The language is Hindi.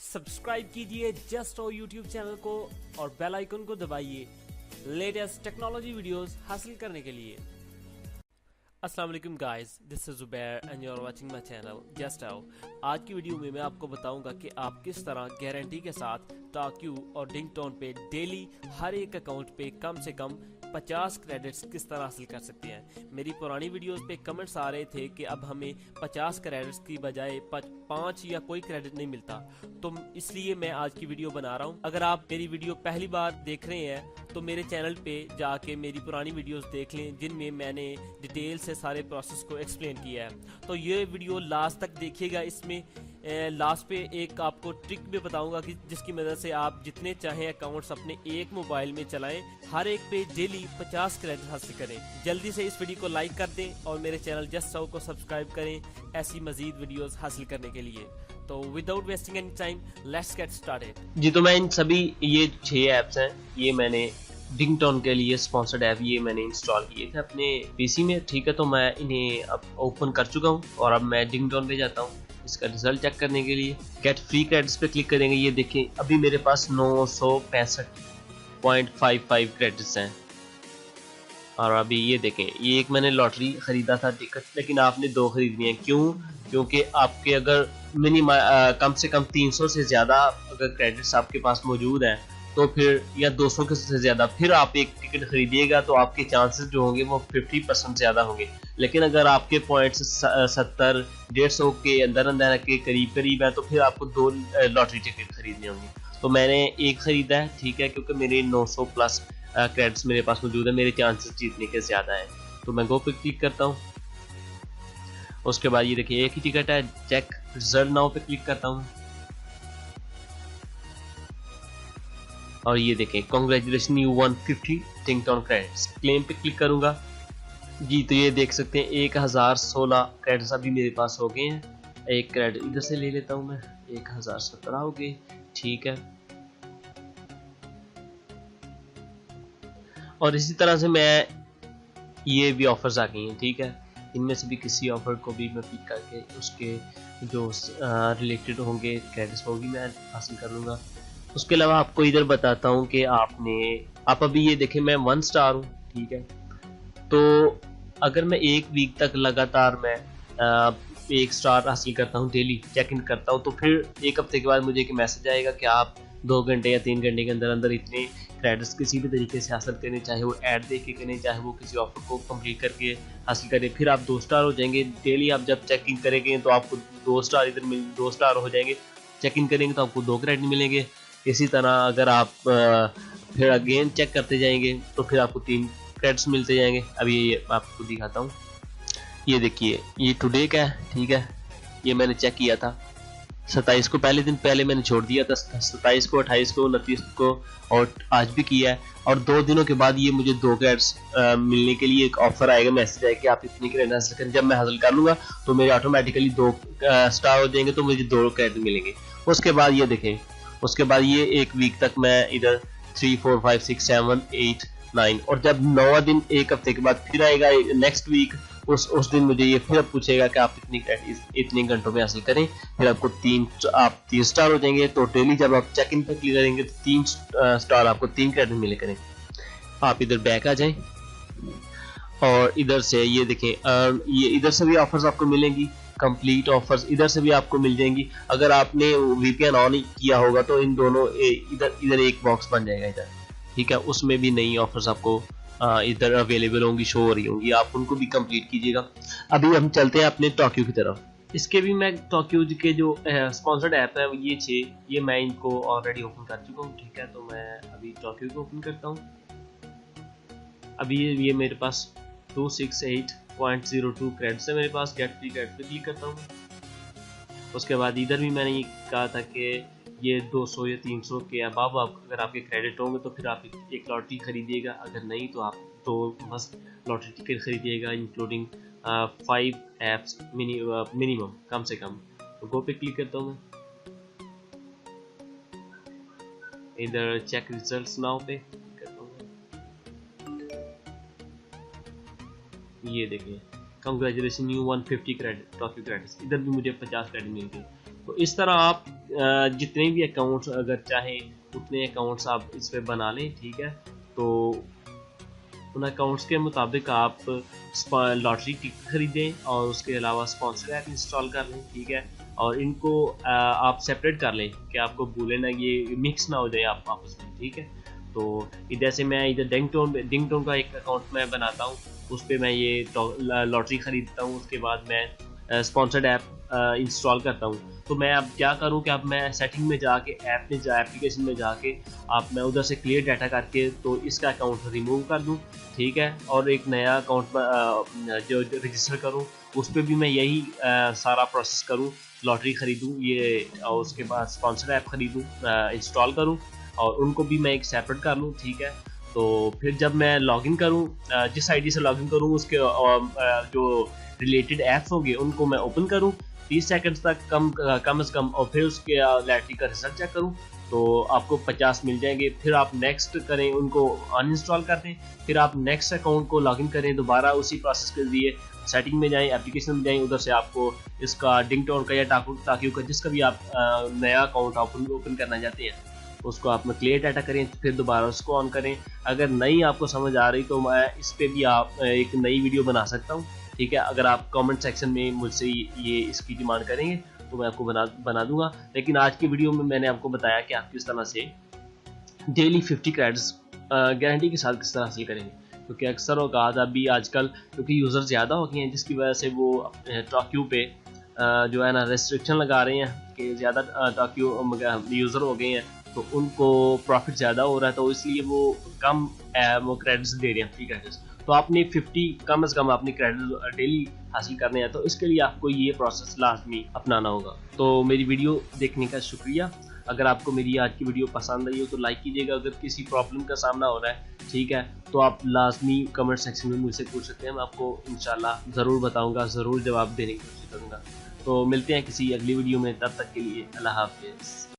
सब्सक्राइब कीजिए जस्ट ओ यूट्यूब चैनल को और बेल आइकन को दबाइए लेटेस्ट टेक्नोलॉजी वीडियोस हासिल करने के लिए। अस्सलाम वालेकुम guys, this is Zubair and you are watching my channel just how. आज की वीडियो में मैं आपको बताऊंगा कि आप किस तरह गारंटी के साथ टॉक्यू और डिंगटोन पे डेली हर एक अकाउंट पे कम से कम 50 क्रेडिट्स किस तरह हासिल कर सकते हैं। मेरी पुरानी वीडियोस पे कमेंट्स आ रहे थे कि अब हमें 50 क्रेडिट्स की बजाय 5 या कोई क्रेडिट नहीं मिलता, तो इसलिए मैं आज की वीडियो बना रहा हूँ। अगर आप मेरी वीडियो पहली बार देख रहे हैं तो मेरे चैनल पे जाके मेरी पुरानी वीडियोस देख लें जिनमें मैंने डिटेल से सारे प्रोसेस को एक्सप्लेन किया है। तो ये वीडियो लास्ट तक देखिएगा। इसमें लास्ट पे एक आपको ट्रिक भी बताऊंगा कि जिसकी मदद से आप जितने चाहें अकाउंट्स अपने एक मोबाइल में चलाएं, हर एक पे डेली 50 क्रेडिट हासिल करें। जल्दी से इस वीडियो को लाइक कर दें और मेरे चैनल जस्ट हाउ को सब्सक्राइब करें ऐसी मजीद वीडियोस हासिल करने के लिए। तो without wasting any time let's get started. जी, तो मैं इन सभी ये 6 ऐप्स हैं, ये मैंने डिंगटोन के लिए स्पॉन्सर्ड ऐप ये मैंने इंस्टॉल किए थे अपने पीसी में। ठीक है, तो मैं इन्हें अब ओपन कर चुका हूँ और अब मैं डिंगटोन पे जाता हूँ इसका रिजल्ट चेक करने के लिए। गेट फ्री क्रेडिट्स पे क्लिक करेंगे। ये देखें, अभी मेरे पास 965.55 क्रेडिट्स हैं। और अभी ये देखें, ये एक मैंने लॉटरी खरीदा था टिकट, लेकिन आपने 2 खरीदनी है। क्यों? क्योंकि आपके अगर कम से कम 300 से ज़्यादा अगर क्रेडिट्स आपके पास मौजूद हैं तो फिर, या 200 के से ज़्यादा, फिर आप एक टिकट खरीदिएगा तो आपके चांसेस जो होंगे वो 50% ज़्यादा होंगे। लेकिन अगर आपके पॉइंट्स 70-150 के अंदर अंदर के करीब है तो फिर आपको 2 लॉटरी टिकट खरीदने होंगे। तो मैंने एक खरीदा है, ठीक है, क्योंकि मेरे 900 प्लस क्रेडिट्स मेरे पास मौजूद है, मेरे चांसेस जीतने के ज़्यादा हैं। तो मैं गो पे क्लिक करता हूँ। उसके बाद ये देखिए, एक ही टिकट है, चेक रिजल्ट नाउ पे क्लिक करता हूँ और ये देखें, कांग्रेचुलेशन यू 150 डिंगटोन क्रेडिट्स। क्लेम पे क्लिक करूंगा जी, तो ये देख सकते हैं 1016 क्रेडिट्स अभी मेरे पास हो गए हैं। एक क्रेडिट इधर से ले लेता हूं मैं, 1017 हो गए। ठीक है, और इसी तरह से मैं ये भी ऑफर्स आ गई हैं। ठीक है, इनमें से भी किसी ऑफर को भी मैं पिक करके उसके जो रिलेटेड होंगे क्रेडिट्स वो भी मैं हासिल कर लूँगा। उसके अलावा आपको इधर बताता हूँ कि आप अभी ये देखें, मैं 1 स्टार हूँ। ठीक है, तो अगर मैं 1 वीक तक लगातार मैं 1 स्टार हासिल करता हूँ, डेली चेक इन करता हूँ, तो फिर 1 हफ्ते के बाद मुझे एक मैसेज आएगा कि आप 2 घंटे या 3 घंटे के अंदर अंदर इतने क्रेडिट्स किसी भी तरीके से हासिल करें, चाहे वो ऐड देख के करें, चाहे वो किसी ऑफर को कंप्लीट करके हासिल करें, फिर आप 2 स्टार हो जाएंगे। डेली आप जब चेक इन करेंगे तो आपको 2 स्टार 2 स्टार हो जाएंगे। चेक इन करेंगे तो आपको 2 क्रेडिट मिलेंगे। इसी तरह अगर आप फिर अगेन चेक करते जाएंगे तो फिर आपको 3 क्रेडिट्स मिलते जाएंगे। अभी ये आपको दिखाता हूँ, ये देखिए, ये टुडे का है। ठीक है, ये मैंने चेक किया था 27 को, पहले दिन पहले मैंने छोड़ दिया था, 27 को, 28 को, 29 को, और आज भी किया है। और 2 दिनों के बाद ये मुझे 2 क्रेडिट्स मिलने के लिए एक ऑफर आएगा, मैसेज आएगा कि आप इतनी क्रेडिट हासिल करें। जब मैं हासिल कर लूंगा तो मेरे ऑटोमेटिकली 2 स्टार हो जाएंगे, तो मुझे 2 क्रेडिट मिलेंगे। उसके बाद ये देखें, उसके बाद ये 1 वीक तक मैं इधर 3, 4, 5, 6, 7, 8, 9, और जब 9वां दिन 1 हफ्ते के बाद फिर आएगा नेक्स्ट वीक, उस दिन मुझे ये फिर पूछेगा कि आप इतने घंटों में हासिल करें। फिर आपको 3 स्टार हो जाएंगे। तो डेली जब आप चेक इन पर क्लिक करेंगे तो 3 स्टार आपको 3 क्रेडिट मिले करें। आप इधर बैक आ जाएं और इधर से ये देखें, ये इधर से भी ऑफर्स आपको मिलेंगी, कंप्लीट ऑफर्स इधर से भी आपको मिल जाएंगी। अगर आपने वीपीएन ऑन किया होगा तो इन दोनों इधर एक बॉक्स बन जाएगा इधर। ठीक है, उसमें भी नई ऑफर्स आपको इधर अवेलेबल होंगी, शो हो रही होंगी, आप उनको भी कंप्लीट कीजिएगा। अभी हम चलते हैं अपने टोक्यो की तरफ। इसके भी मैं टोक्यो के जो स्पॉन्सर्ड ऐप है ये 6, ये मैं इनको ऑलरेडी ओपन कर चुका हूँ। ठीक है, तो मैं अभी टोक्यो को ओपन करता हूँ। अभी ये मेरे पास 268.02 क्रेडिट्स है मेरे पास। गेट फ्री क्रेडिट पे क्लिक करता हूँ। उसके बाद इधर भी मैंने ये कहा था कि ये 200 या 300 के अबव अगर आपके क्रेडिट होंगे तो फिर आप एक लॉटरी खरीदिएगा, अगर नहीं तो आप 2 मस्त लॉटरी टिकट खरीदिएगा, इंक्लूडिंग 5 ऐप्स मिनिमम, कम से कम। तो गो पे क्लिक करता हूँ मैं, इधर चेक रिजल्ट्स नाउ पे करता हूँ। ये देखिए, congratulation you 150 credit Tokyo credits, इधर भी मुझे 50 क्रेडिट मिल गए। तो इस तरह आप जितने भी अकाउंट्स अगर चाहें उतने अकाउंट्स आप इस पर बना लें, ठीक है। तो उन अकाउंट्स के मुताबिक आप लॉटरी टिकट खरीदें और उसके अलावा स्पॉन्सर ऐप इंस्टॉल कर लें, ठीक है। और इनको आप सेपरेट कर लें कि आपको भूले ना, ये मिक्स ना हो जाए आप आपस में, ठीक है। तो इधर से मैं इधर डिंगटोन का एक अकाउंट मैं बनाता हूँ, उस पर मैं ये लॉटरी खरीदता हूँ, उसके बाद मैं स्पॉन्सर्ड ऐप इंस्टॉल करता हूँ। तो मैं अब क्या करूँ कि अब मैं सेटिंग में जाके एप्लीकेशन में जाके आप मैं उधर से क्लियर डाटा करके तो इसका अकाउंट रिमूव कर दूँ, ठीक है। और एक नया अकाउंट जो रजिस्टर करूँ, उस पर भी मैं यही सारा प्रोसेस करूँ, लॉटरी ख़रीदूँ ये और उसके बाद स्पॉन्सर्ड ऐप ख़रीदूँ, इंस्टॉल करूँ और उनको भी मैं एक सेपरेट कर लूँ, ठीक है। तो फिर जब मैं लॉगिन करूँ, जिस आईडी से लॉगिन करूँ उसके जो रिलेटेड ऐप्स होंगे उनको मैं ओपन करूँ 30 सेकंड्स तक कम से कम, और फिर उसके लॉटरी का रिजल्ट चेक करूँ तो आपको 50 मिल जाएंगे। फिर आप नेक्स्ट करें, उनको अनइंस्टॉल कर दें, फिर आप नेक्स्ट अकाउंट को लॉगिन करें, दोबारा उसी प्रोसेस के लिए सेटिंग में जाएं, एप्लीकेशन में जाएं, उधर से आपको इसका डिंगटोन का या टाकियो का जिसका भी आप नया अकाउंट ओपन करना चाहते हैं उसको आप क्लियर डाटा करें, फिर दोबारा उसको ऑन करें। अगर नहीं आपको समझ आ रही तो मैं इस पर भी आप एक नई वीडियो बना सकता हूँ, ठीक है। अगर आप कमेंट सेक्शन में मुझसे ये इसकी डिमांड करेंगे तो मैं आपको बना दूंगा। लेकिन आज की वीडियो में मैंने आपको बताया कि आप किस तरह से डेली 50 क्रेडिट्स गारंटी के साथ किस तरह हासिल करेंगे, क्योंकि अक्सर औकात अभी आजकल क्योंकि यूज़र ज़्यादा हो गए हैं, जिसकी वजह से वो टॉक्यू पे जो है ना रेस्ट्रिक्शन लगा रहे हैं कि ज़्यादा टॉक्यू यूज़र हो गए हैं तो उनको प्रॉफिट ज़्यादा हो रहा है, तो इसलिए वो कम वो क्रेडिट्स दे रहे हैं, फ्री क्रेडिट्स। तो आपने 50 कम से कम अपने क्रेडिट डेली हासिल करने हैं, तो इसके लिए आपको ये प्रोसेस लाजमी अपनाना होगा। तो मेरी वीडियो देखने का शुक्रिया। अगर आपको मेरी आज की वीडियो पसंद आई हो तो लाइक कीजिएगा। अगर किसी प्रॉब्लम का सामना हो रहा है, ठीक है, तो आप लाजमी कमेंट सेक्शन में मुझसे पूछ सकते हैं, मैं आपको इंशाल्लाह ज़रूर बताऊँगा, ज़रूर जवाब देने की कोशिश करूँगा। तो मिलते हैं किसी अगली वीडियो में, तब तक के लिए अल्लाह हाफिज़।